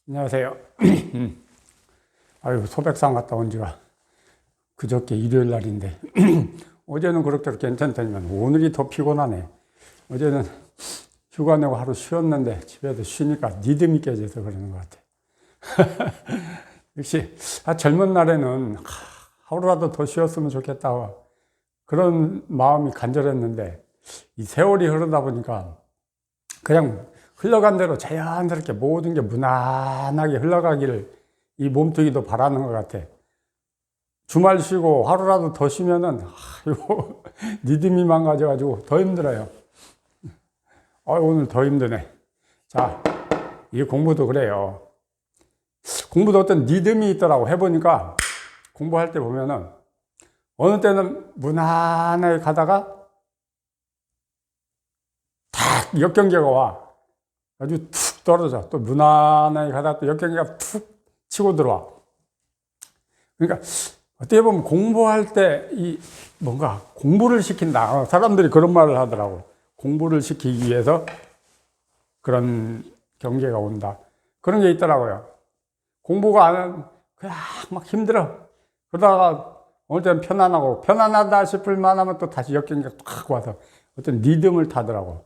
안녕하세요. 아유, 소백산 갔다 온 지가 그저께 일요일 날인데, 어제는 그렇게 괜찮더니만 오늘이 더 피곤하네. 어제는 휴가 내고 하루 쉬었는데 집에서 쉬니까 리듬이 깨져서 그러는 것 같아. 역시, 젊은 날에는 하루라도 더 쉬었으면 좋겠다. 그런 마음이 간절했는데, 이 세월이 흐르다 보니까 그냥 흘러간 대로 자연스럽게 모든 게 무난하게 흘러가기를 이 몸뚱이도 바라는 것 같아. 주말 쉬고 하루라도 더 쉬면은, 이거 리듬이 망가져가지고 더 힘들어요. 오늘 더 힘드네. 자, 이 공부도 그래요. 공부도 어떤 리듬이 있더라고. 해보니까 공부할 때 보면은 어느 때는 무난하게 가다가 탁 역경계가 와. 아주 툭 떨어져. 또 무난하게 가다가 또 역경계가 툭 치고 들어와. 그러니까 어떻게 보면 공부할 때 이 뭔가 공부를 시킨다. 사람들이 그런 말을 하더라고. 공부를 시키기 위해서 그런 경계가 온다. 그런 게 있더라고요. 공부가 안 하면 그냥 막 힘들어. 그러다가 어느 때는 편안하고 편안하다 싶을 만하면 또 다시 역경계가 탁 와서 어떤 리듬을 타더라고.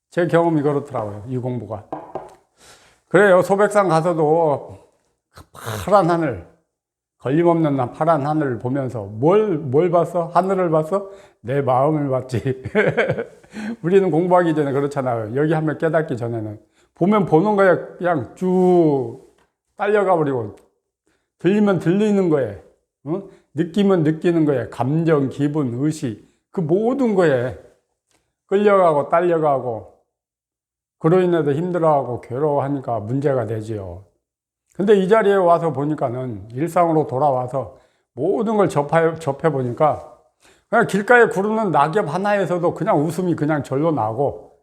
제 경험이 그렇더라고요. 이 공부가. 그래요. 소백산 가서도 파란 하늘, 걸림없는 파란 하늘을 보면서 뭘 봤어? 하늘을 봤어? 내 마음을 봤지. 우리는 공부하기 전에 그렇잖아요. 여기 한번 깨닫기 전에는. 보면 보는 거야. 그냥 쭉 딸려가 버리고. 들리면 들리는 거에. 어? 느끼면 느끼는 거에. 감정, 기분, 의식. 그 모든 거에 끌려가고 딸려가고. 그로 인해서 힘들어하고 괴로워하니까 문제가 되지요. 근데 이 자리에 와서 보니까는 일상으로 돌아와서 모든 걸 접해보니까 그냥 길가에 구르는 낙엽 하나에서도 그냥 웃음이 그냥 절로 나고,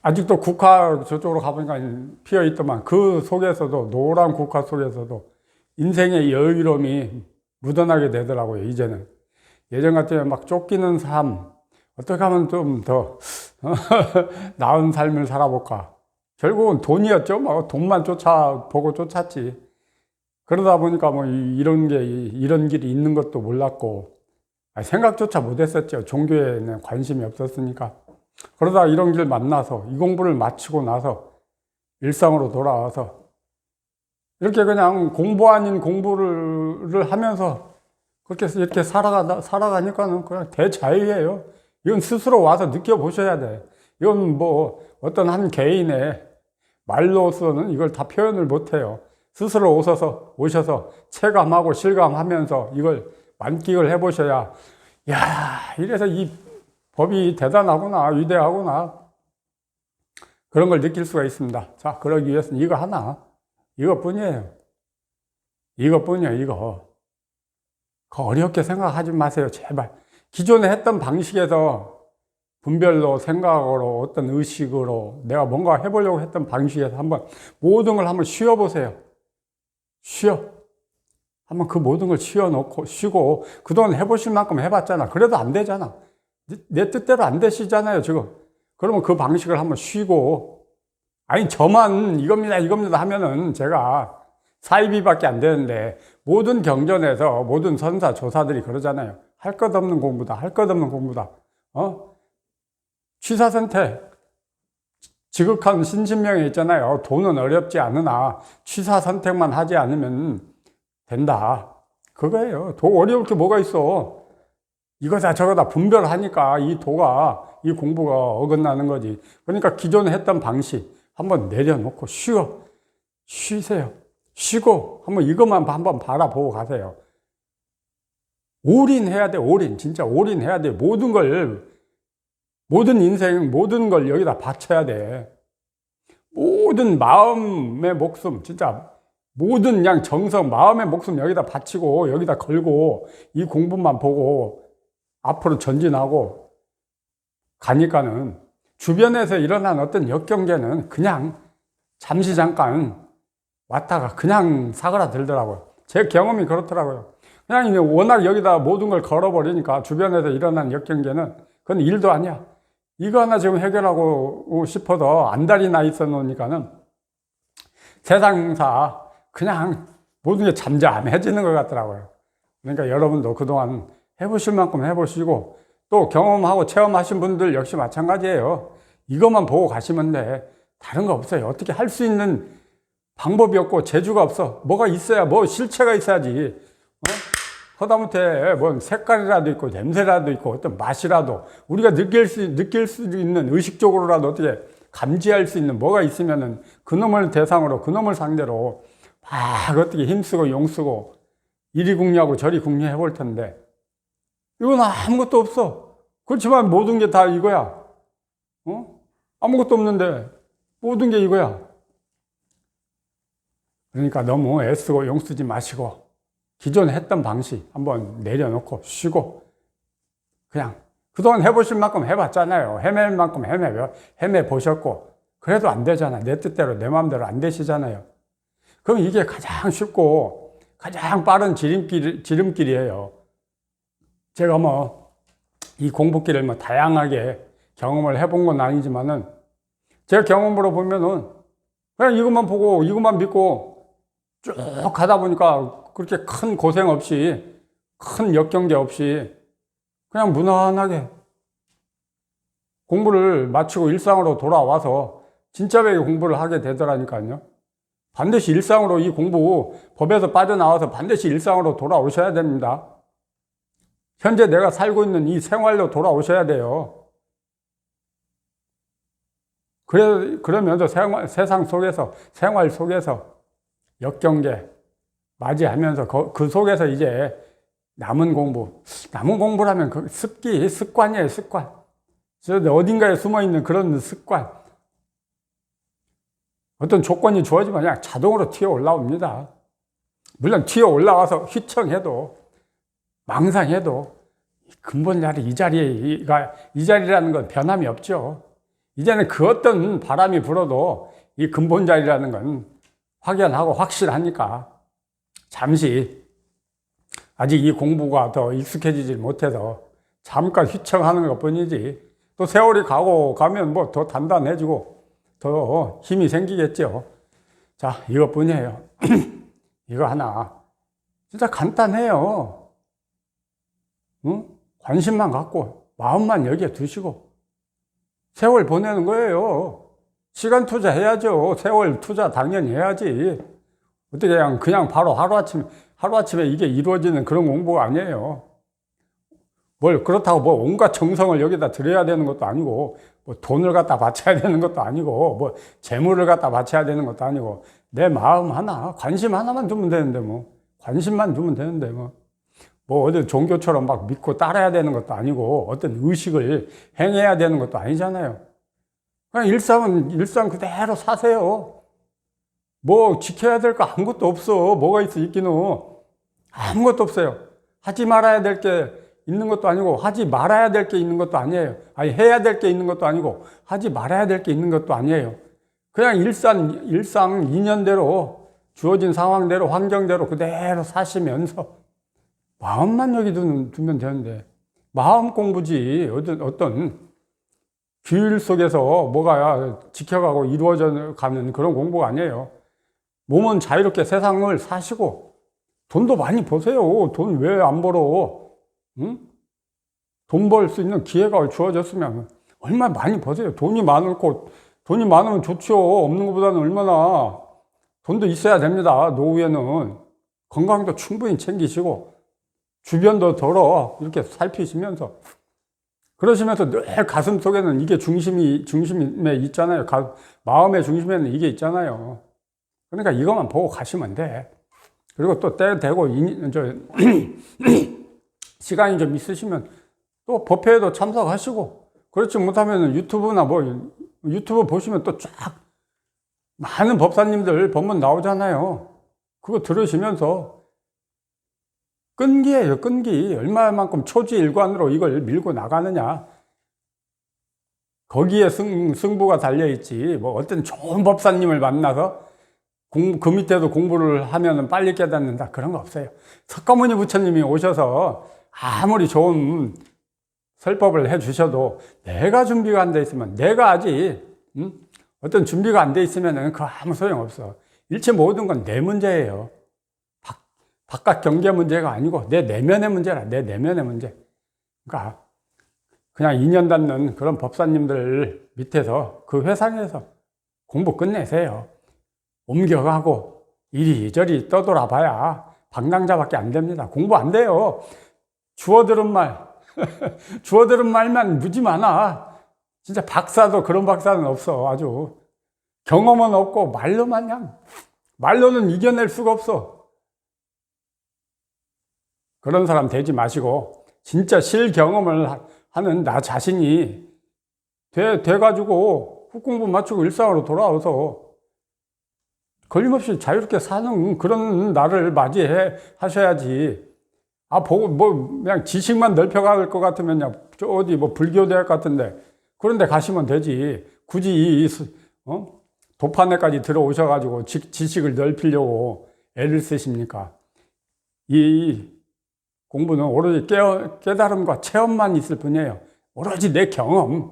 아직도 국화 저쪽으로 가보니까 피어있더만 그 속에서도, 노란 국화 속에서도 인생의 여유로움이 묻어나게 되더라고요, 이제는. 예전 같으면 막 쫓기는 삶, 어떻게 하면 좀 더 나은 삶을 살아볼까. 결국은 돈이었죠. 뭐 돈만 보고 쫓았지. 그러다 보니까 뭐 이런 길이 있는 것도 몰랐고, 생각조차 못했었죠. 종교에는 관심이 없었으니까. 그러다 이런 길 만나서 이 공부를 마치고 나서 일상으로 돌아와서 이렇게 그냥 공부 아닌 공부를 하면서 그렇게 이렇게 살아가니까는 그냥 대자유예요. 이건 스스로 와서 느껴보셔야 돼. 이건 뭐 어떤 한 개인의 말로서는 이걸 다 표현을 못해요. 스스로 오셔서 체감하고 실감하면서 이걸 만끽을 해보셔야, 야, 이래서 이 법이 대단하구나, 위대하구나. 그런 걸 느낄 수가 있습니다. 자, 그러기 위해서는 이거 하나, 이것뿐이에요. 이것뿐이에요, 이거. 어렵게 생각하지 마세요, 제발. 기존에 했던 방식에서 분별로, 생각으로, 어떤 의식으로 내가 뭔가 해보려고 했던 방식에서 한번 모든 걸 한번 쉬어보세요. 한번 그 모든 걸 쉬고, 그동안 해보실 만큼 해봤잖아. 그래도 안 되잖아. 내 뜻대로 안 되시잖아요, 지금. 그러면 그 방식을 한번 쉬고, 아니, 저만 이겁니다 하면은 제가 사이비밖에 안 되는데, 모든 경전에서 모든 선사, 조사들이 그러잖아요. 할 것 없는 공부다. 취사선택. 지극한 신신명에 있잖아요. 돈은 어렵지 않으나 취사선택만 하지 않으면 된다. 그거예요. 더 어려울 게 뭐가 있어. 이거다 저거다 분별하니까 이 공부가 어긋나는 거지. 그러니까 기존에 했던 방식 한번 내려놓고 쉬세요. 쉬고 한번 이것만 한번 바라보고 가세요. 올인해야 돼. 진짜 올인해야 돼. 모든 인생, 모든 걸 여기다 바쳐야 돼. 모든 마음의 목숨, 진짜 모든 그냥 정성, 마음의 목숨 여기다 바치고, 여기다 걸고, 이 공부만 보고 앞으로 전진하고 가니까는 주변에서 일어난 어떤 역경계는 그냥 잠시 잠깐 왔다가 그냥 사그라들더라고요. 제 경험이 그렇더라고요. 그냥 워낙 여기다 모든 걸 걸어버리니까 주변에서 일어난 역경계는 그건 일도 아니야. 이거 하나 지금 해결하고 싶어도 안달이 나 있어 놓으니까는 세상사 그냥 모든 게 잠잠해지는 것 같더라고요. 그러니까 여러분도 그동안 해보실 만큼 해보시고, 또 경험하고 체험하신 분들 역시 마찬가지예요. 이것만 보고 가시면 돼. 다른 거 없어요. 어떻게 할 수 있는 방법이 없고 재주가 없어. 뭐가 있어야, 뭐 실체가 있어야지. 허다못해 뭐 색깔이라도 있고 냄새라도 있고 어떤 맛이라도 우리가 느낄 수 있는, 의식적으로라도 어떻게 감지할 수 있는 뭐가 있으면은 그놈을 대상으로, 그놈을 상대로 막 어떻게 힘쓰고 용쓰고 이리 궁리하고 저리 궁리해 볼 텐데, 이건 아무것도 없어. 그렇지만 모든 게 다 이거야. 아무것도 없는데 모든 게 이거야. 그러니까 너무 애쓰고 용쓰지 마시고, 기존에 했던 방식 한번 내려놓고 쉬고, 그냥 그동안 해보실 만큼 해봤잖아요. 헤맬 만큼 헤매보셨고, 그래도 안 되잖아. 내 뜻대로 내 마음대로 안 되시잖아요. 그럼 이게 가장 쉽고 가장 빠른 지름길이에요. 제가 뭐 이 공부길을 뭐 다양하게 경험을 해본 건 아니지만은, 제 경험으로 보면은 그냥 이것만 보고 이것만 믿고 쭉 가다 보니까 그렇게 큰 고생 없이, 큰 역경계 없이 그냥 무난하게 공부를 마치고 일상으로 돌아와서 진짜 배의 공부를 하게 되더라니까요. 반드시 일상으로, 이 공부 법에서 빠져나와서 반드시 일상으로 돌아오셔야 됩니다. 현재 내가 살고 있는 이 생활로 돌아오셔야 돼요. 그러면서 세상 속에서, 생활 속에서 역경계 맞이하면서 그 속에서 이제 남은 공부라면 그 습관이에요, 습관. 어딘가에 숨어 있는 그런 습관. 어떤 조건이 주어지면 그냥 자동으로 튀어 올라옵니다. 물론 튀어 올라와서 휘청해도, 망상해도 근본 자리, 이 자리라는 건 변함이 없죠. 이제는 그 어떤 바람이 불어도 이 근본 자리라는 건 확연하고 확실하니까, 잠시 아직 이 공부가 더 익숙해지지 못해서 잠깐 휘청하는 것 뿐이지, 또 세월이 가면 뭐 더 단단해지고 더 힘이 생기겠죠. 자, 이것뿐이에요. 이거 하나 진짜 간단해요. 관심만 갖고 마음만 여기에 두시고 세월 보내는 거예요. 시간 투자해야죠. 세월 투자 당연히 해야지. 어떻게 그냥 바로 하루아침에 이게 이루어지는 그런 공부가 아니에요. 그렇다고 뭐 온갖 정성을 여기다 들여야 되는 것도 아니고, 뭐 돈을 갖다 바쳐야 되는 것도 아니고, 뭐 재물을 갖다 바쳐야 되는 것도 아니고, 내 마음 하나, 관심 하나만 두면 되는데 관심만 두면 되는데 어디 종교처럼 막 믿고 따라야 되는 것도 아니고, 어떤 의식을 행해야 되는 것도 아니잖아요. 그냥 일상 그대로 사세요. 뭐 지켜야 될 거 아무것도 없어. 뭐가 있기는 아무것도 없어요. 하지 말아야 될 게 있는 것도 아니고, 하지 말아야 될 게 있는 것도 아니에요. 해야 될 게 있는 것도 아니고, 하지 말아야 될 게 있는 것도 아니에요. 그냥 일상 인연대로, 주어진 상황대로, 환경대로 그대로 사시면서 마음만 여기 두면 되는데, 마음 공부지 어떤 규율 속에서 뭐가 지켜가고 이루어져 가는 그런 공부가 아니에요. 몸은 자유롭게 세상을 사시고 돈도 많이 버세요. 돈 왜 안 벌어? 응? 돈 벌 수 있는 기회가 주어졌으면 얼마나 많이 버세요. 돈이 많으면 좋죠. 없는 것보다는 얼마나. 돈도 있어야 됩니다. 노후에는 건강도 충분히 챙기시고 주변도 이렇게 살피시면서, 그러시면서 늘 가슴 속에는 이게 중심에 있잖아요. 마음의 중심에는 이게 있잖아요. 그러니까 이것만 보고 가시면 돼. 그리고 또 때 되고 시간이 좀 있으시면 또 법회에도 참석하시고, 그렇지 못하면 유튜브 보시면 또 쫙 많은 법사님들 법문 나오잖아요. 그거 들으시면서 끈기예요, 끈기. 얼마만큼 초지일관으로 이걸 밀고 나가느냐. 거기에 승부가 달려있지. 어떤 좋은 법사님을 만나서 그 밑에도 공부를 하면 빨리 깨닫는다, 그런 거 없어요. 석가모니 부처님이 오셔서 아무리 좋은 설법을 해주셔도 내가 준비가 안 돼 있으면, 내가 아직 어떤 준비가 안 돼 있으면 그 아무 소용없어. 일체 모든 건 내 문제예요. 바깥 경계 문제가 아니고 내 내면의 문제라, 내 내면의 문제. 그러니까 그냥 인연 닿는 그런 법사님들 밑에서 그 회상에서 공부 끝내세요. 옮겨가고 이리저리 떠돌아 봐야 방랑자밖에 안 됩니다. 공부 안 돼요. 주워들은 말, 주워들은 말만 무지 많아. 진짜 박사도 그런 박사는 없어. 아주 경험은 없고 말로만 그냥, 말로는 이겨낼 수가 없어. 그런 사람 되지 마시고 진짜 실경험을 하는 나 자신이 돼가지고 훅공부 마치고 일상으로 돌아와서 걸림없이 자유롭게 사는 그런 날을 맞이해 하셔야지. 보고 그냥 지식만 넓혀갈 것 같으면 저 어디 불교대학 같은데 그런 데 가시면 되지. 굳이 도판에까지 들어오셔가지고 지식을 넓히려고 애를 쓰십니까? 이 공부는 오로지 깨달음과 체험만 있을 뿐이에요. 오로지 내 경험,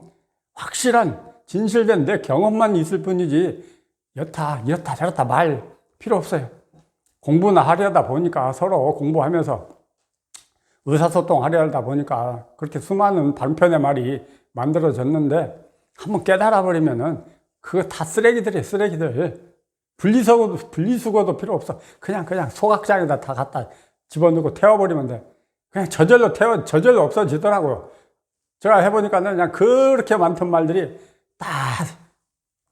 확실한 진실된 내 경험만 있을 뿐이지 이렇다 저렇다 말 필요 없어요. 공부나 하려다 보니까 서로 공부하면서 의사소통 하려다 보니까 그렇게 수많은 방편의 말이 만들어졌는데 한번 깨달아 버리면은 그거 다 쓰레기들이에요. 쓰레기들. 분리수거도 필요 없어. 그냥 소각장에다 다 갖다 집어넣고 태워버리면 돼. 그냥 저절로 없어지더라고요. 제가 해보니까는 그냥 그렇게 많던 말들이 다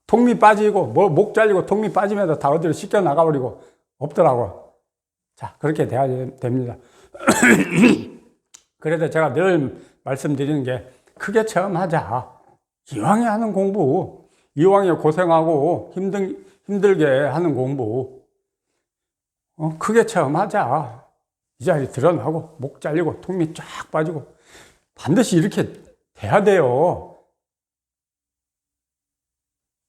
통미 빠지고 목 잘리고 통미 빠지면서 다 어디로 씻겨 나가버리고 없더라고요. 자, 그렇게 돼야 됩니다. 그래도 제가 늘 말씀드리는 게 크게 체험하자. 이왕에 하는 공부, 이왕에 고생하고 힘들게 하는 공부, 크게 체험하자. 이 자리 드러나고 목 잘리고 통미 쫙 빠지고 반드시 이렇게 돼야 돼요.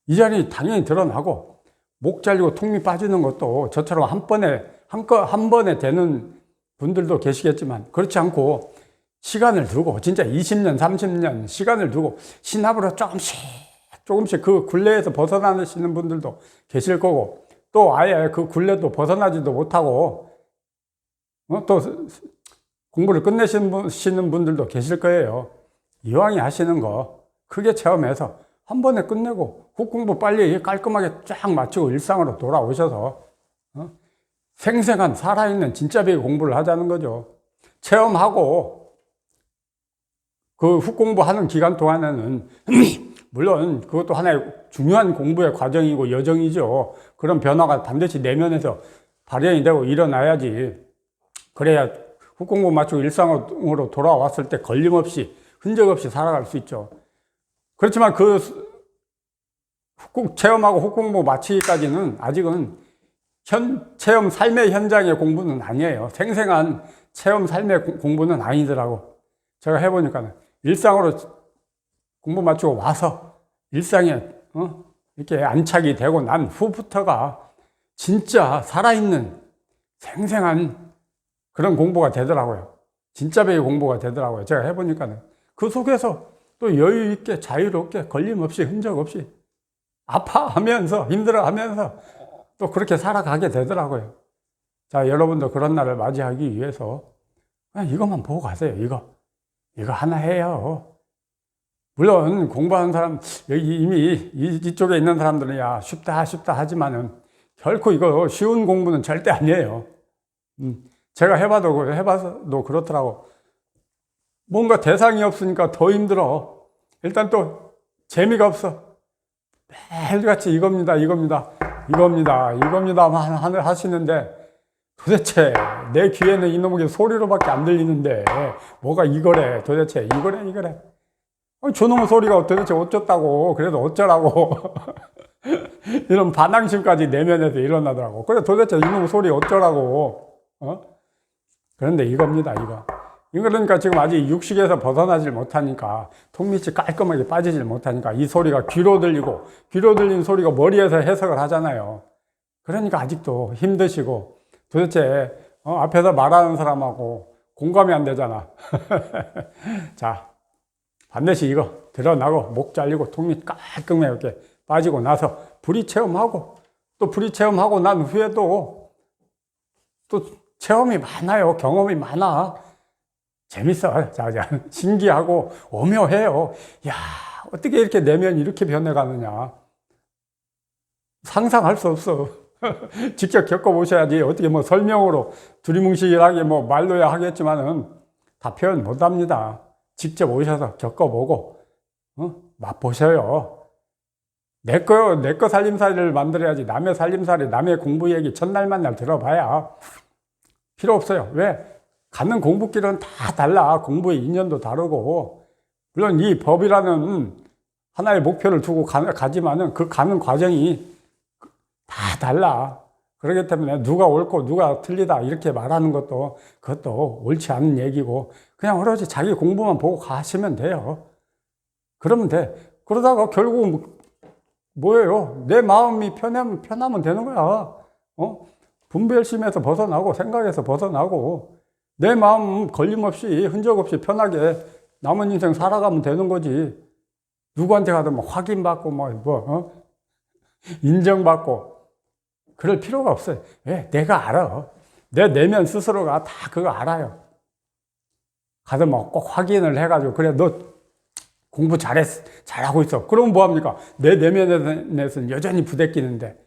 이 자리 당연히 드러나고 목 잘리고 통미 빠지는 것도 저처럼 한 번에 되는 분들도 계시겠지만 그렇지 않고 시간을 두고 진짜 20년, 30년 시간을 두고 신압으로 조금씩 그 굴레에서 벗어나시는 분들도 계실 거고 또 아예 그 굴레도 벗어나지도 못하고 또 공부를 끝내시는 분들도 계실 거예요. 이왕에 하시는 거 크게 체험해서 한 번에 끝내고 훅공부 빨리 깔끔하게 쫙 마치고 일상으로 돌아오셔서 생생한 살아있는 진짜 배우 공부를 하자는 거죠. 체험하고 그 훅공부하는 기간 동안에는 물론 그것도 하나의 중요한 공부의 과정이고 여정이죠. 그런 변화가 반드시 내면에서 발현이 되고 일어나야지. 그래야 훅공부 마치고 일상으로 돌아왔을 때 걸림없이 흔적 없이 살아갈 수 있죠. 그렇지만 그 체험하고 훅공부 마치기까지는 아직은 체험 삶의 현장의 공부는 아니에요. 생생한 체험 삶의 공부는 아니더라고. 제가 해보니까 일상으로 공부 마치고 와서 일상에 이렇게 안착이 되고 난 후부터가 진짜 살아있는 생생한 그런 공부가 되더라고요. 진짜 배의 공부가 되더라고요. 제가 해보니까는 그 속에서 또 여유 있게 자유롭게 걸림없이 흔적 없이 아파하면서 힘들어하면서 또 그렇게 살아가게 되더라고요. 자, 여러분도 그런 날을 맞이하기 위해서 그냥 이것만 보고 가세요. 이거 하나 해요. 물론 공부하는 사람 여기 이미 이쪽에 있는 사람들은 야 쉽다 하지만은 결코 이거 쉬운 공부는 절대 아니에요. 제가 해봐도 그렇더라고. 뭔가 대상이 없으니까 더 힘들어. 일단 또 재미가 없어. 매일같이 이겁니다만 하시는데 도대체 내 귀에는 이놈의 소리로밖에 안 들리는데 뭐가 이거래. 도대체 이거래. 저놈의 소리가 도대체 어쩌다고. 그래도 어쩌라고. 이런 반항심까지 내면에서 일어나더라고. 그래 도대체 이놈의 소리 어쩌라고. 그런데 이겁니다. 그러니까 지금 아직 육식에서 벗어나질 못하니까 통밑이 깔끔하게 빠지질 못하니까 이 소리가 귀로 들린 소리가 머리에서 해석을 하잖아요. 그러니까 아직도 힘드시고 도대체 앞에서 말하는 사람하고 공감이 안 되잖아. 자, 반드시 이거 드러나고 목 잘리고 통밑 깔끔하게 빠지고 나서 불이 체험하고 또 불이 체험하고 난 후에도 또 체험이 많아요. 경험이 많아. 재밌어. 자, 신기하고 오묘해요. 야, 어떻게 이렇게 내면이 이렇게 변해가느냐. 상상할 수 없어. 직접 겪어보셔야지. 어떻게 뭐 설명으로 두리뭉실하게 뭐 말로야 하겠지만은 다 표현 못 합니다. 직접 오셔서 겪어보고, 맛보셔요. 내 거 살림살이를 만들어야지. 남의 살림살이, 남의 공부 얘기 첫날 만날 들어봐야 필요 없어요. 왜? 가는 공부길은 다 달라. 공부의 인연도 다르고. 물론 이 법이라는 하나의 목표를 두고 가지만은 그 가는 과정이 다 달라. 그렇기 때문에 누가 옳고 누가 틀리다 이렇게 말하는 것도 그것도 옳지 않은 얘기고 그냥 오로지 자기 공부만 보고 가시면 돼요. 그러면 돼. 그러다가 결국 뭐예요? 내 마음이 편하면 되는 거야. 분별심에서 벗어나고 생각에서 벗어나고 내 마음 걸림없이 흔적 없이 편하게 남은 인생 살아가면 되는 거지. 누구한테 가도 뭐 확인받고 인정받고 그럴 필요가 없어요. 왜? 내가 알아. 내 내면 스스로가 다 그거 알아요. 가서 뭐 꼭 확인을 해가지고 그래 너 공부 잘하고 있어. 그럼 뭐합니까? 내 내면에서는 여전히 부대끼는데.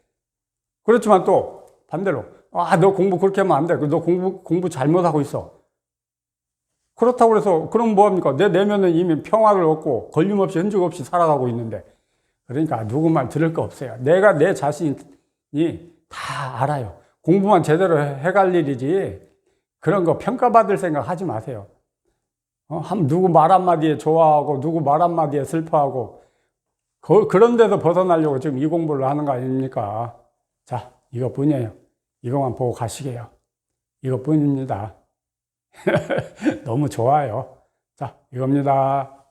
그렇지만 또 반대로 너 공부 그렇게 하면 안 돼. 너 공부 잘못하고 있어. 그렇다고 해서 그럼 뭐합니까? 내 내면은 이미 평화를 얻고 걸림없이 흔적 없이 살아가고 있는데. 그러니까 누구 말 들을 거 없어요. 내가 내 자신이 다 알아요. 공부만 제대로 해갈 일이지 그런 거 평가받을 생각 하지 마세요. 누구 말 한마디에 좋아하고 누구 말 한마디에 슬퍼하고 그런 데서 벗어나려고 지금 이 공부를 하는 거 아닙니까? 자, 이것뿐이에요. 이것만 보고 가시게요. 이것뿐입니다. 너무 좋아요. 자, 이겁니다.